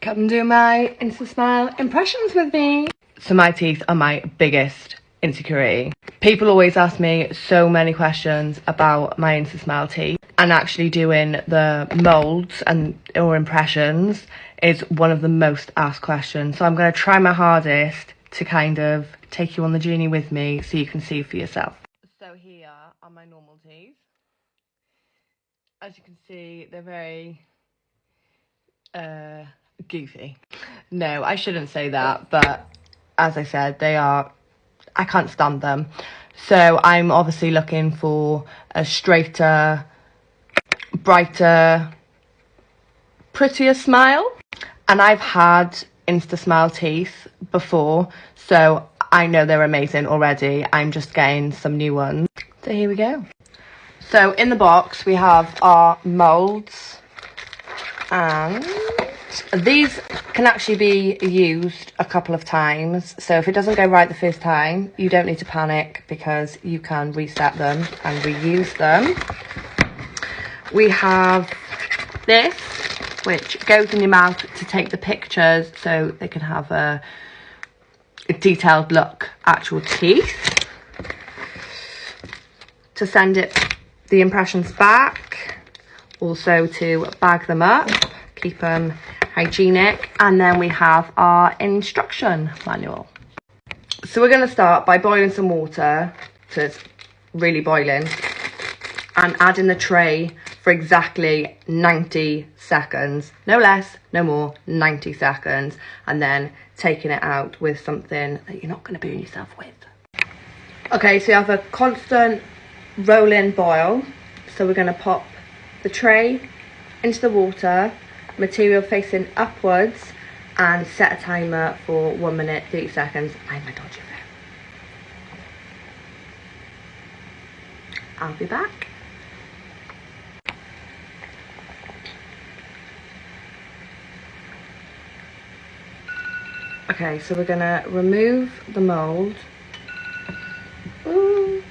Come do my instasmile impressions with me. So my teeth are my biggest insecurity. People always ask me so many questions about my instasmile teeth, and actually doing the molds and or impressions is one of the most asked questions. So I'm going to try my hardest to kind of take you on the journey with me so you can see for yourself. So here are my normal teeth. As you can see, they're very goofy. No, I shouldn't say that, but as I said, they are, I can't stand them. So I'm obviously looking for a straighter, brighter, prettier smile. And I've had instasmile teeth before, so I know they're amazing already. I'm just getting some new ones. So here we go. So in the box we have our molds, and these can actually be used a couple of times. So if it doesn't go right the first time, you don't need to panic, because you can reset them and reuse them. We have this, which goes in your mouth to take the pictures so they can have a detailed look at your teeth. To send the impressions back, also to bag them up, keep them hygienic. And then we have our instruction manual. So we're going to start by boiling some water, so it's really boiling, and adding the tray for exactly 90 seconds, no less, no more, 90 seconds, and then taking it out with something that you're not going to burn yourself with. Okay, so you have a constant rolling boil. So we're going to pop the tray into the water, material facing upwards, and set a timer for 1 minute 30 seconds. I'm a dodgy phone. I'll be back. Okay, so we're gonna remove the mold. Ooh.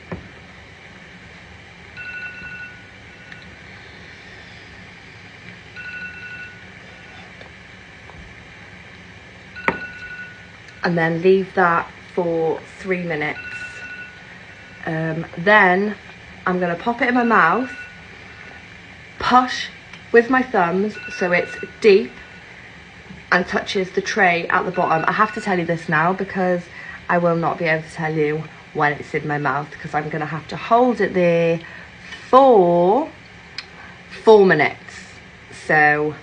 And then leave that for 3 minutes. Then I'm gonna pop it in my mouth, push with my thumbs so it's deep and touches the tray at the bottom. I have to tell you this now because I will not be able to tell you when it's in my mouth, because I'm gonna have to hold it there for 4 minutes. So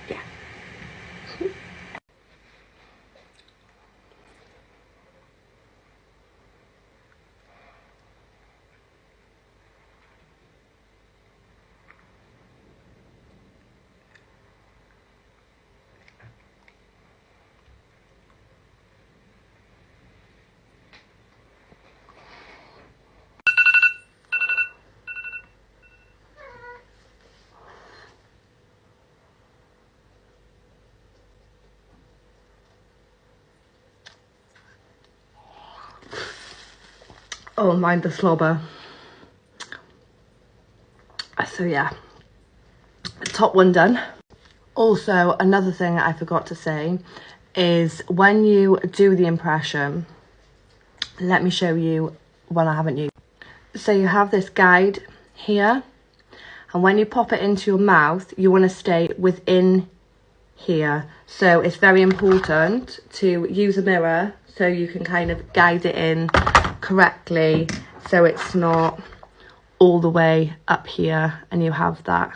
yeah. Oh, mind the slobber. So yeah, top one done. Also, another thing I forgot to say is when you do the impression, let me show you when I haven't used. So you have this guide here, and when you pop it into your mouth, you want to stay within here. So it's very important to use a mirror so you can kind of guide it in correctly, so it's not all the way up here and you have that,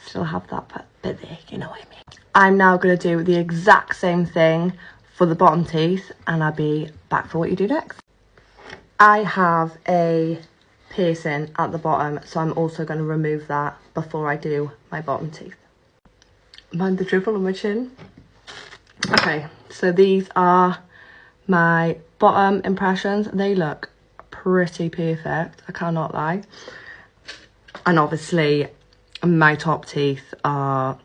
still have that bit there, you know what I mean. I'm now going to do the exact same thing for the bottom teeth, and I'll be back for what you do next. I have a piercing at the bottom, so I'm also going to remove that before I do my bottom teeth. Mind the dribble on my chin. Okay, so these are my bottom impressions. They look pretty perfect, I cannot lie. And obviously my top teeth are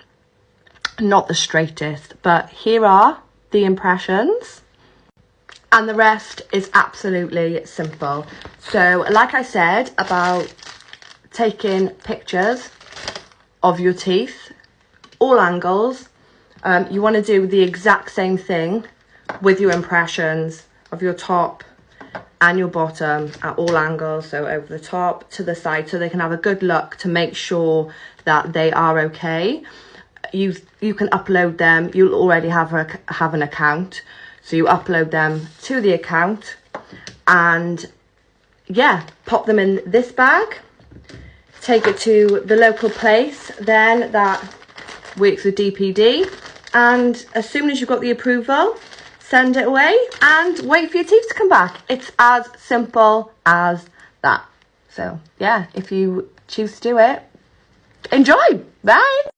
not the straightest, but here are the impressions, and the rest is absolutely simple. So like I said about taking pictures of your teeth, all angles, You want to do the exact same thing with your impressions of your top and your bottom at all angles, so over the top to the side, so they can have a good look to make sure that they are okay. You can upload them. You'll already have an account, so you upload them to the account, and yeah, pop them in this bag, take it to the local place then that works with DPD, and as soon as you've got the approval, send it away and wait for your teeth to come back. It's as simple as that. So yeah, if you choose to do it, enjoy. Bye.